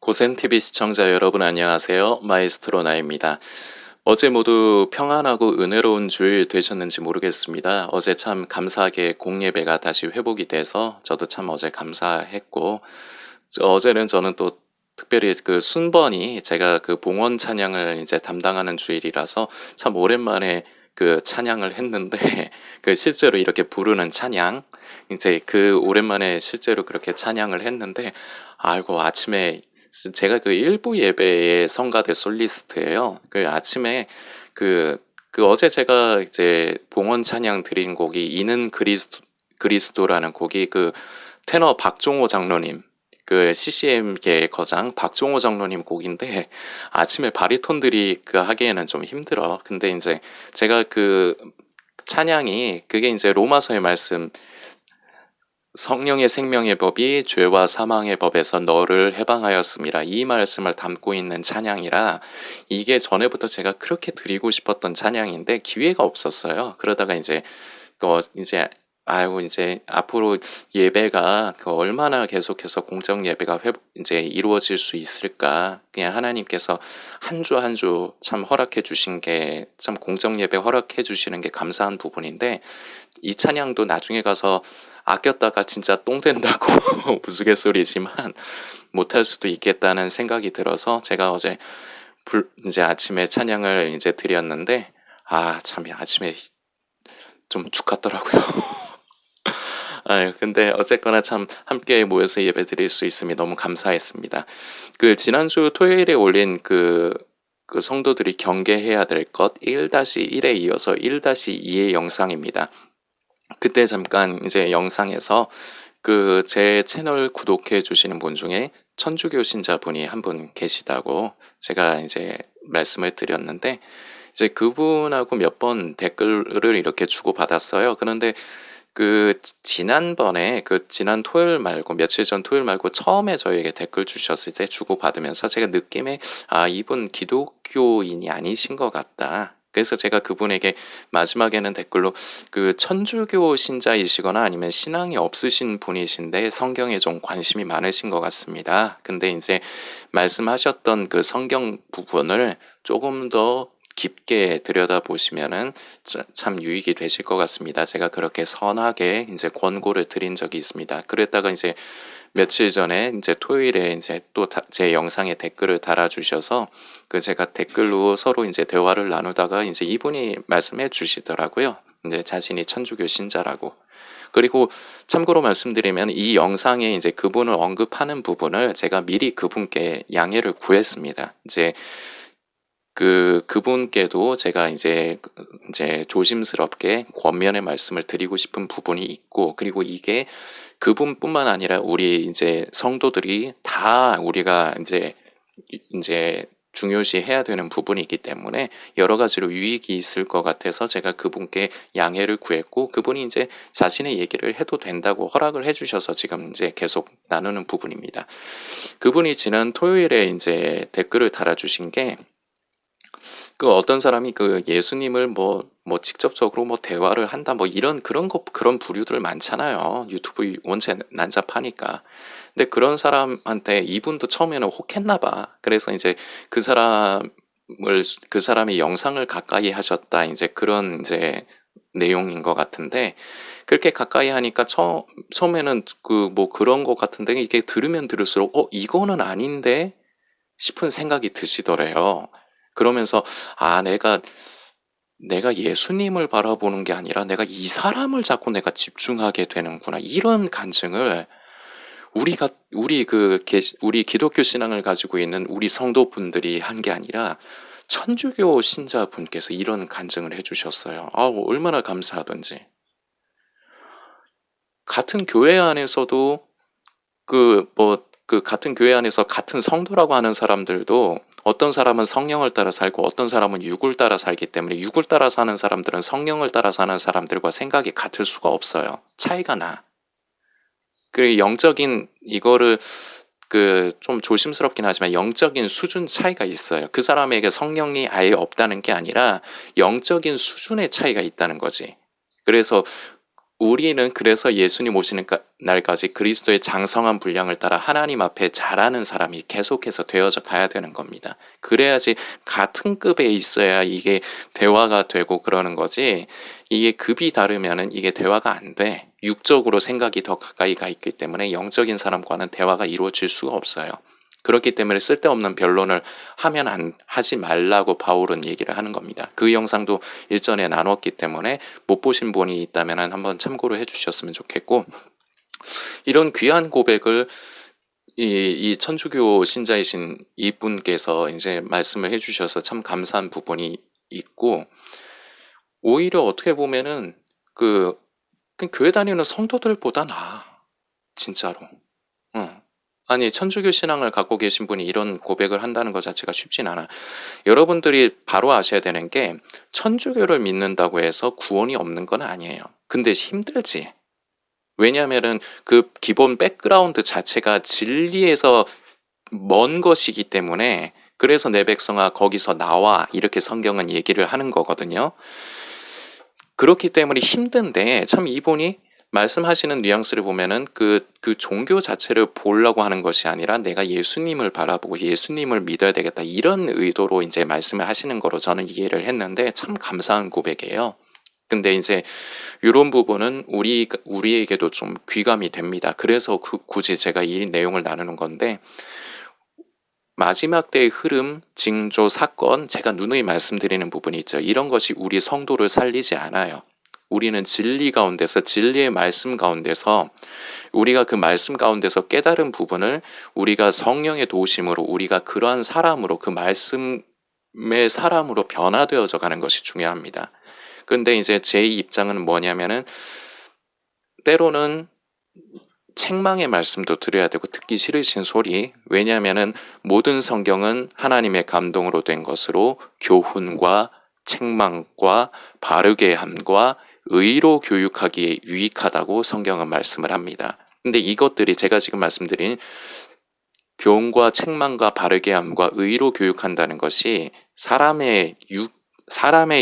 고센TV 시청자 여러분 안녕하세요. 마에스트로 나입니다. 어제 모두 평안하고 은혜로운 주일 되셨는지 모르겠습니다. 어제 참 감사하게 공예배가 다시 회복이 돼서 저도 참 어제 감사했고, 어제는 저는 또 특별히 그 순번이 제가 그 봉헌 찬양을 이제 담당하는 주일이라서 참 오랜만에 그 찬양을 했는데 그 실제로 이렇게 부르는 찬양 이제 그 오랜만에 실제로 그렇게 찬양을 했는데 아이고 아침에 제가 그 일부 예배의 성가대 솔리스트예요. 그 아침에 그 어제 제가 이제 봉헌 찬양 드린 곡이 이는 그리스도라는 곡이 그 테너 박종호 장로님 그 CCM계 거장 박종호 장로님 곡인데 아침에 바리톤들이 그 하기에는 좀 힘들어. 근데 이제 제가 그 찬양이 그게 이제 로마서의 말씀 성령의 생명의 법이 죄와 사망의 법에서 너를 해방하였습니다. 이 말씀을 담고 있는 찬양이라 이게 전에부터 제가 그렇게 드리고 싶었던 찬양인데 기회가 없었어요. 그러다가 이제 이제 아이고 이제 앞으로 예배가 얼마나 계속해서 공적 예배가 이제 이루어질 수 있을까? 그냥 하나님께서 한 주 한 주 참 허락해 주신 게 참 공적 예배 허락해 주시는 게 감사한 부분인데 이 찬양도 나중에 가서 아꼈다가 진짜 똥 된다고 우스갯소리지만 못할 수도 있겠다는 생각이 들어서 제가 어제 이제 아침에 찬양을 이제 드렸는데 참 아침에 좀 죽 같더라고요. 아유, 근데 어쨌거나 참 함께 모여서 예배드릴 수 있음이 너무 감사했습니다. 그 지난주 토요일에 올린 그 성도들이 경계해야 될 것 1-1에 이어서 1-2의 영상입니다. 그때 잠깐 이제 영상에서 그 제 채널 구독해 주시는 분 중에 천주교 신자분이 한 분 계시다고 제가 이제 말씀을 드렸는데 이제 그분하고 몇 번 댓글을 이렇게 주고받았어요. 그런데 그 지난번에 그 지난 토요일 말고 며칠 전 토요일 말고 처음에 저에게 댓글 주셨을 때 주고받으면서 제가 느낌에 '아 이분 기독교인이 아니신 것 같다.' 그래서 제가 그분에게 마지막에는 댓글로 그 천주교 신자이시거나 아니면 신앙이 없으신 분이신데 성경에 좀 관심이 많으신 것 같습니다. 근데 인제 말씀하셨던 그 성경 부분을 조금 더 깊게 들여다보시면은 참 유익이 되실 것 같습니다. 제가 그렇게 선하게 인제 권고를 드린 적이 있습니다. 그랬다가 인제 며칠 전에 인제 토요일에 인제 또 제 영상에 댓글을 달아 주셔서 그 제가 댓글로 서로 인제 대화를 나누다가 인제 이분이 말씀해 주시더라고요. 인제 자신이 천주교 신자라고. 그리고 참고로 말씀드리면 이 영상에 인제 그분을 언급하는 부분을 제가 미리 그분께 양해를 구했습니다. 이제 그분께도 제가 인제 조심스럽게 권면의 말씀을 드리고 싶은 부분이 있고 그리고 이게 그분뿐만 아니라 우리 인제 성도들이 다 우리가 인제 중요시해야 되는 부분이기 때문에 여러 가지로 유익이 있을 것 같아서 제가 그분께 양해를 구했고 그분이 인제 자신의 얘기를 해도 된다고 허락을 해 주셔서 지금 인제 계속 나누는 부분입니다. 그분이 지난 토요일에 인제 댓글을 달아 주신 게 그 어떤 사람이 그 예수님을 뭐 직접적으로 뭐 대화를 한다 뭐 이런 그런 부류들 많잖아요. 유튜브 원체 난잡하니까. 근데 그런 사람한테 이분도 처음에는 혹했나 봐. 그래서 인제 그 사람을 그 사람이 영상을 가까이 하셨다 인제 그런 인제 내용인 것 같은데 그렇게 가까이 하니까 처음에는 그 뭐 그런 것 같은데 이게 들으면 들을수록 '이거는 아닌데?' 싶은 생각이 드시더래요. 그러면서 '아 내가 예수님을 바라보는 게 아니라 내가 이 사람을 자꾸 내가 집중하게 되는구나.' 이런 간증을 우리 기독교 신앙을 가지고 있는 우리 성도분들이 한 게 아니라 천주교 신자분께서 이런 간증을 해 주셨어요. 얼마나 감사하던지. 같은 교회 안에서도 같은 교회 안에서 같은 성도라고 하는 사람들도 어떤 사람은 성령을 따라 살고 어떤 사람은 육을 따라 살기 때문에 육을 따라 사는 사람들은 성령을 따라 사는 사람들과 생각이 같을 수가 없어요. 차이가 나. 영적인 이거를 좀 조심스럽긴 하지만 영적인 수준 차이가 있어요. 그 사람에게 성령이 아예 없다는 게 아니라 영적인 수준의 차이가 있다는 거지. 그래서 우리는 그래서 예수님 오시는 날까지 그리스도의 장성한 분량을 따라 하나님 앞에 자라는 사람이 계속해서 되어져 가야 되는 겁니다. 그래야지 같은 급에 있어야 이게 대화가 되고 그러는 거지, 이게 급이 다르면은 이게 대화가 안 돼. 육적으로 생각이 더 가까이 가 있기 때문에 영적인 사람과는 대화가 이루어질 수가 없어요. 그렇기 때문에 쓸데없는 변론을 하지 말라고 바울은 얘기를 하는 겁니다. 그 영상도 일전에 나눴기 때문에 못 보신 분이 있다면 한번 참고를 해주셨으면 좋겠고, 이런 귀한 고백을 이 천주교 신자이신 이분께서 이제 말씀을 해주셔서 참 감사한 부분이 있고, 오히려 어떻게 보면은 그 교회 다니는 성도들보다 나아, 진짜로. 응. 아니, 천주교 신앙을 갖고 계신 분이 이런 고백을 한다는 것 자체가 쉽진 않아. 여러분들이 바로 아셔야 되는 게, 천주교를 믿는다고 해서 구원이 없는 건 아니에요. 근데 힘들지. 왜냐하면은 그 기본 백그라운드 자체가 진리에서 먼 것이기 때문에, 그래서 내 백성아 거기서 나와, 이렇게 성경은 얘기를 하는 거거든요. 그렇기 때문에 힘든데, 참 이분이 말씀하시는 뉘앙스를 보면은 그 종교 자체를 보려고 하는 것이 아니라 내가 예수님을 바라보고 예수님을 믿어야 되겠다, 이런 의도로 이제 말씀을 하시는 거로 저는 이해를 했는데, 참 감사한 고백이에요. 근데 이제 이런 부분은 우리에게도 좀 귀감이 됩니다. 그래서 굳이 제가 이 내용을 나누는 건데, 마지막 때의 흐름, 징조, 사건, 제가 누누이 말씀드리는 부분이 있죠. 이런 것이 우리 성도를 살리지 않아요. 우리는 진리 가운데서, 진리의 말씀 가운데서, 우리가 그 말씀 가운데서 깨달은 부분을 우리가 성령의 도우심으로, 우리가 그러한 사람으로, 그 말씀의 사람으로 변화되어져 가는 것이 중요합니다. 근데 이제 제 입장은 뭐냐면은, 때로는 책망의 말씀도 드려야 되고, 듣기 싫으신 소리, 왜냐하면은 모든 성경은 하나님의 감동으로 된 것으로 교훈과 책망과 바르게 함과 의로 교육하기에 유익하다고 성경은 말씀을 합니다. 근데 이것들이 제가 지금 말씀드린 교훈과 책망과 바르게 함과 의로 교육한다는 것이 사람의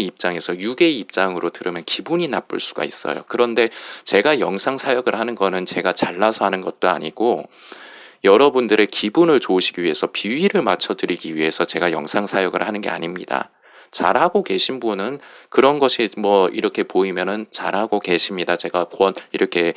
입장에서, 육의 입장으로 들으면 기분이 나쁠 수가 있어요. 그런데 제가 영상 사역을 하는 거는 제가 잘나서 하는 것도 아니고, 여러분들의 기분을 좋으시기 위해서, 비위를 맞춰드리기 위해서 제가 영상 사역을 하는 게 아닙니다. 잘하고 계신 분은 그런 것이 뭐 이렇게 보이면은 잘하고 계십니다. 제가 이렇게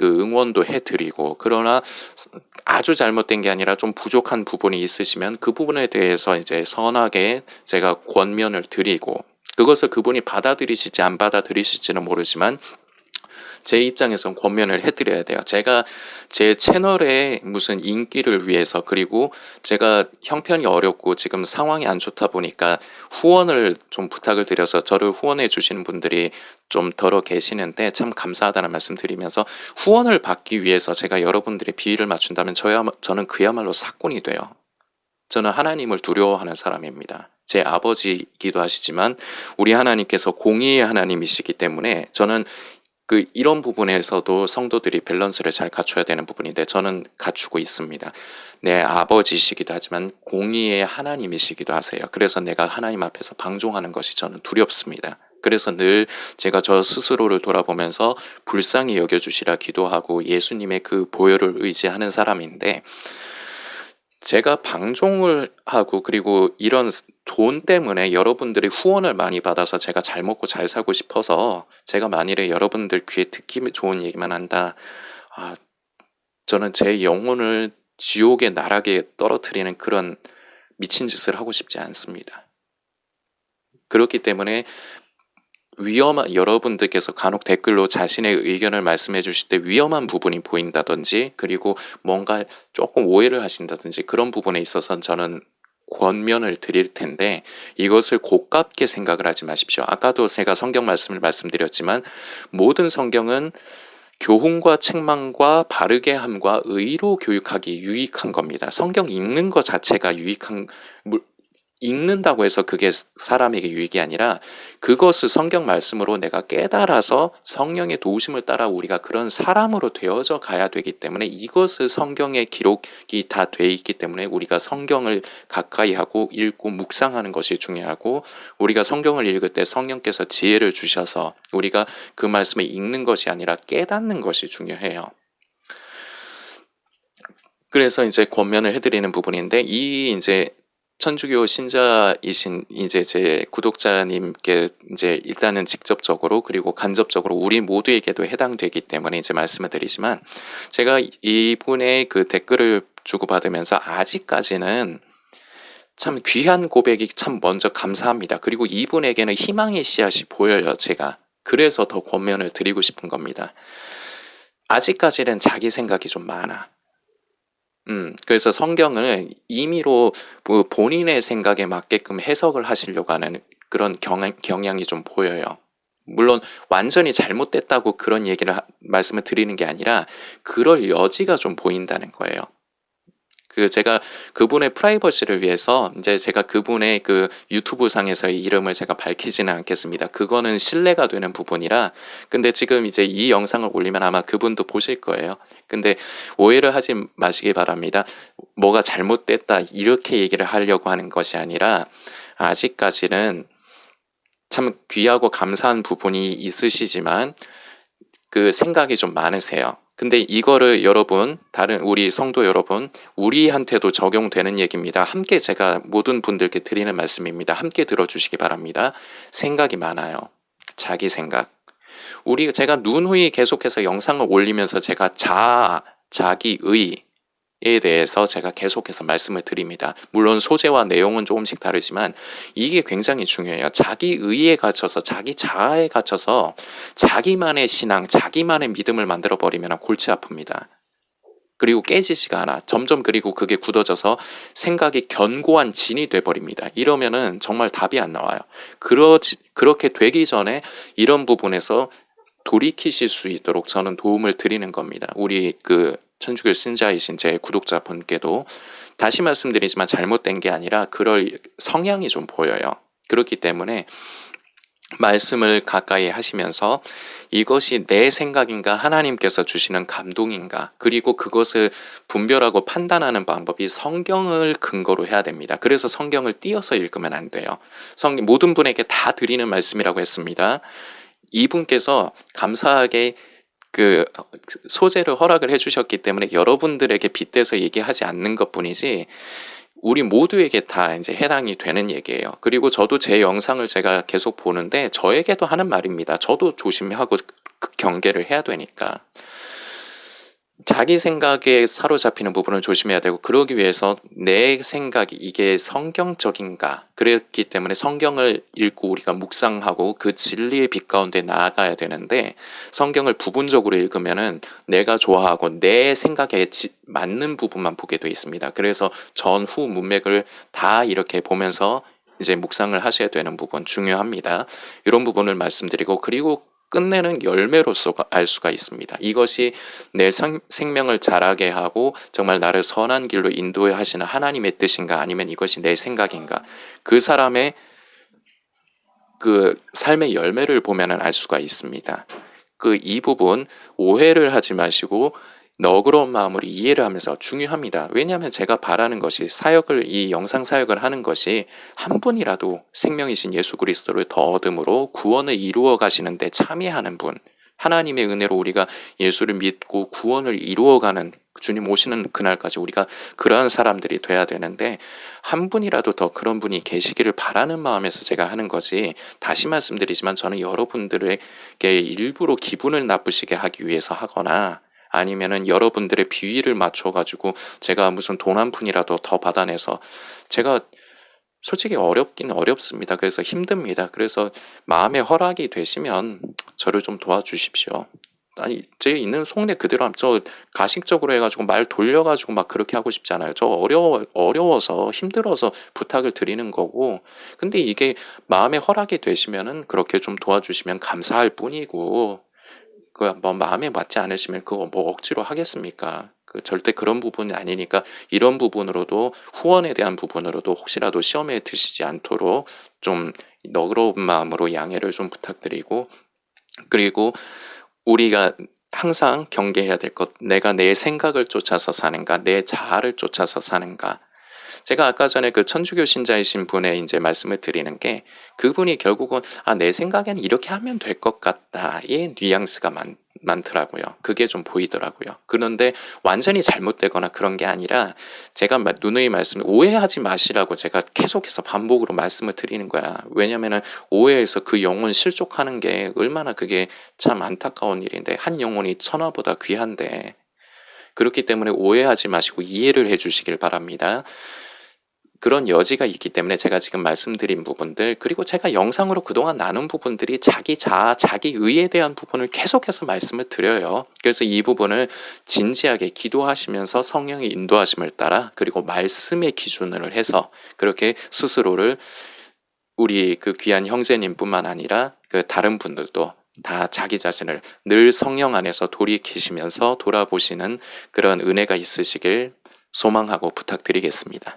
응원도 해드리고, 그러나 아주 잘못된 게 아니라 좀 부족한 부분이 있으시면 그 부분에 대해서 이제 선하게 제가 권면을 드리고, 그것을 그분이 받아들이실지 안 받아들이실지는 모르지만 제 입장에선 권면을 해드려야 돼요. 제가 제 채널에 무슨 인기를 위해서, 그리고 제가 형편이 어렵고 지금 상황이 안 좋다 보니까 후원을 좀 부탁을 드려서 저를 후원해 주시는 분들이 좀 덜어 계시는데, 참 감사하다는 말씀 드리면서, 후원을 받기 위해서 제가 여러분들의 비위를 맞춘다면 저는 그야말로 사꾼이 돼요. 저는 하나님을 두려워하는 사람입니다. 제 아버지이기도 하시지만 우리 하나님께서 공의의 하나님이시기 때문에, 저는 이런 부분에서도 성도들이 밸런스를 잘 갖춰야 되는 부분인데 저는 갖추고 있습니다. 내 아버지시기도 하지만 공의의 하나님이시기도 하세요. 그래서 내가 하나님 앞에서 방종하는 것이 저는 두렵습니다. 그래서 늘 제가 저 스스로를 돌아보면서 불쌍히 여겨주시라 기도하고 예수님의 그 보혈을 의지하는 사람인데, 제가 방종을 하고, 그리고 이런 돈 때문에 여러분들이 후원을 많이 받아서 제가 잘 먹고 잘 살고 싶어서 제가 만일에 여러분들 귀에 듣기 좋은 얘기만 한다, 저는 제 영혼을 지옥의 나락에 떨어뜨리는 그런 미친 짓을 하고 싶지 않습니다. 그렇기 때문에 여러분들께서 간혹 댓글로 자신의 의견을 말씀해 주실 때 위험한 부분이 보인다든지, 그리고 뭔가 조금 오해를 하신다든지, 그런 부분에 있어서는 저는 권면을 드릴 텐데, 이것을 고깝게 생각을 하지 마십시오. 아까도 제가 성경 말씀을 말씀드렸지만, 모든 성경은 교훈과 책망과 바르게 함과 의로 교육하기 유익한 겁니다. 성경 읽는 것 자체가 읽는다고 해서 그게 사람에게 유익이 아니라 그것을 성경 말씀으로 내가 깨달아서 성령의 도우심을 따라 우리가 그런 사람으로 되어져 가야 되기 때문에 이것을 성경의 기록이 다 돼 있기 때문에 우리가 성경을 가까이 하고 읽고 묵상하는 것이 중요하고 우리가 성경을 읽을 때 성령께서 지혜를 주셔서 우리가 그 말씀을 읽는 것이 아니라 깨닫는 것이 중요해요. 그래서 이제 권면을 해드리는 부분인데 이 이제 천주교 신자이신 이제 제 구독자님께 이제 일단은 직접적으로 그리고 간접적으로 우리 모두에게도 해당되기 때문에 이제 말씀을 드리지만 제가 이분의 그 댓글을 주고받으면서 아직까지는 참 귀한 고백이 참 먼저 감사합니다. 그리고 이분에게는 희망의 씨앗이 보여요, 제가. 그래서 더 권면을 드리고 싶은 겁니다. 아직까지는 자기 생각이 좀 많아. 그래서 성경을 임의로 본인의 생각에 맞게끔 해석을 하시려고 하는 그런 경향이 좀 보여요. 물론 완전히 잘못됐다고 그런 얘기를 말씀을 드리는 게 아니라 그럴 여지가 좀 보인다는 거예요. 제가 그분의 프라이버시를 위해서 이제 제가 그분의 그 유튜브 상에서의 이름을 제가 밝히지는 않겠습니다. 그거는 신뢰가 되는 부분이라. 근데 지금 이제 이 영상을 올리면 아마 그분도 보실 거예요. 근데 오해를 하지 마시기 바랍니다. 뭐가 잘못됐다 이렇게 얘기를 하려고 하는 것이 아니라 아직까지는 참 귀하고 감사한 부분이 있으시지만 그 생각이 좀 많으세요. 근데 이거를 여러분, 다른 우리 성도 여러분, 우리한테도 적용되는 얘기입니다. 함께 제가 모든 분들께 드리는 말씀입니다. 함께 들어주시기 바랍니다. 생각이 많아요. 자기 생각. 제가 누누이 계속해서 영상을 올리면서 제가 자기의 에 대해서 제가 계속해서 말씀을 드립니다. 물론 소재와 내용은 조금씩 다르지만 이게 굉장히 중요해요. 자기 의에 갇혀서 자기 자아에 갇혀서 자기만의 신앙, 자기만의 믿음을 만들어 버리면 골치 아픕니다. 그리고 깨지지가 않아. 점점 그리고 그게 굳어져서 생각이 견고한 진이 돼 버립니다. 이러면은 정말 답이 안 나와요. 그렇게 되기 전에 이런 부분에서 돌이키실 수 있도록 저는 도움을 드리는 겁니다. 우리 천주교 신자이신 제 구독자분께도 다시 말씀드리지만 잘못된 게 아니라 그럴 성향이 좀 보여요. 그렇기 때문에 말씀을 가까이 하시면서 이것이 내 생각인가 하나님께서 주시는 감동인가 그리고 그것을 분별하고 판단하는 방법이 성경을 근거로 해야 됩니다. 그래서 성경을 띄어서 읽으면 안 돼요. 모든 분에게 다 드리는 말씀이라고 했습니다. 이분께서 감사하게 그 소재를 허락을 해주셨기 때문에 여러분들에게 빗대서 얘기하지 않는 것뿐이지 우리 모두에게 다 이제 해당이 되는 얘기예요. 그리고 저도 제 영상을 제가 계속 보는데 저에게도 하는 말입니다. 저도 조심하고 경계를 해야 되니까. 자기 생각에 사로잡히는 부분을 조심해야 되고 그러기 위해서 내 생각이 이게 성경적인가 그랬기 때문에 성경을 읽고 우리가 묵상하고 그 진리의 빛 가운데 나아가야 되는데 성경을 부분적으로 읽으면은 내가 좋아하고 내 생각에 맞는 부분만 보게 돼 있습니다. 그래서 전후 문맥을 다 이렇게 보면서 이제 묵상을 하셔야 되는 부분 중요합니다. 이런 부분을 말씀드리고 그리고 끝내는 열매로서 알 수가 있습니다. 이것이 내 생명을 자라게 하고 정말 나를 선한 길로 인도하시는 하나님의 뜻인가 아니면 이것이 내 생각인가 그 사람의 그 삶의 열매를 보면 알 수가 있습니다. 이 부분 오해를 하지 마시고 너그러운 마음으로 이해를 하면서 중요합니다. 왜냐하면 제가 바라는 것이 이 영상 사역을 하는 것이 한 분이라도 생명이신 예수 그리스도를 더 얻음으로 구원을 이루어 가시는데 참여하는 분, 하나님의 은혜로 우리가 예수를 믿고 구원을 이루어가는 주님 오시는 그날까지 우리가 그러한 사람들이 돼야 되는데 한 분이라도 더 그런 분이 계시기를 바라는 마음에서 제가 하는 거지 다시 말씀드리지만 저는 여러분들에게 일부러 기분을 나쁘시게 하기 위해서 하거나 아니면은 여러분들의 비위를 맞춰가지고 제가 무슨 돈 한 푼이라도 더 받아내서 제가 솔직히 어렵긴 어렵습니다. 그래서 힘듭니다. 그래서 마음의 허락이 되시면 저를 좀 도와주십시오. 아니 제 있는 속내 그대로 저 가식적으로 해가지고 말 돌려가지고 막 그렇게 하고 싶지 않아요. 저 어려워서 힘들어서 부탁을 드리는 거고 근데 이게 마음의 허락이 되시면은 그렇게 좀 도와주시면 감사할 뿐이고 뭐 마음에 맞지 않으시면 그거 뭐 억지로 하겠습니까? 절대 그런 부분이 아니니까 이런 부분으로도 후원에 대한 부분으로도 혹시라도 시험에 드시지 않도록 좀 너그러운 마음으로 양해를 좀 부탁드리고 그리고 우리가 항상 경계해야 될 것, 내가 내 생각을 쫓아서 사는가, 내 자아를 쫓아서 사는가. 제가 아까 전에 그 천주교 신자이신 분의 이제 말씀을 드리는 게 그분이 결국은 '아 내 생각에는 이렇게 하면 될 것 같다.'의 뉘앙스가 많더라고요. 그게 좀 보이더라고요. 그런데 완전히 잘못되거나 그런 게 아니라 제가 누누이 말씀을 오해하지 마시라고 제가 계속해서 반복으로 말씀을 드리는 거야. 왜냐면은 오해해서 그 영혼 실족하는 게 얼마나 그게 참 안타까운 일인데 한 영혼이 천하보다 귀한데 그렇기 때문에 오해하지 마시고 이해를 해 주시길 바랍니다. 그런 여지가 있기 때문에 제가 지금 말씀드린 부분들 그리고 제가 영상으로 그동안 나눈 부분들이 자기 자아, 자기 의에 대한 부분을 계속해서 말씀을 드려요. 그래서 이 부분을 진지하게 기도하시면서 성령의 인도하심을 따라 그리고 말씀의 기준으로 해서 그렇게 스스로를 우리 그 귀한 형제님뿐만 아니라 그 다른 분들도 다 자기 자신을 늘 성령 안에서 돌이키시면서 돌아보시는 그런 은혜가 있으시길 소망하고 부탁드리겠습니다.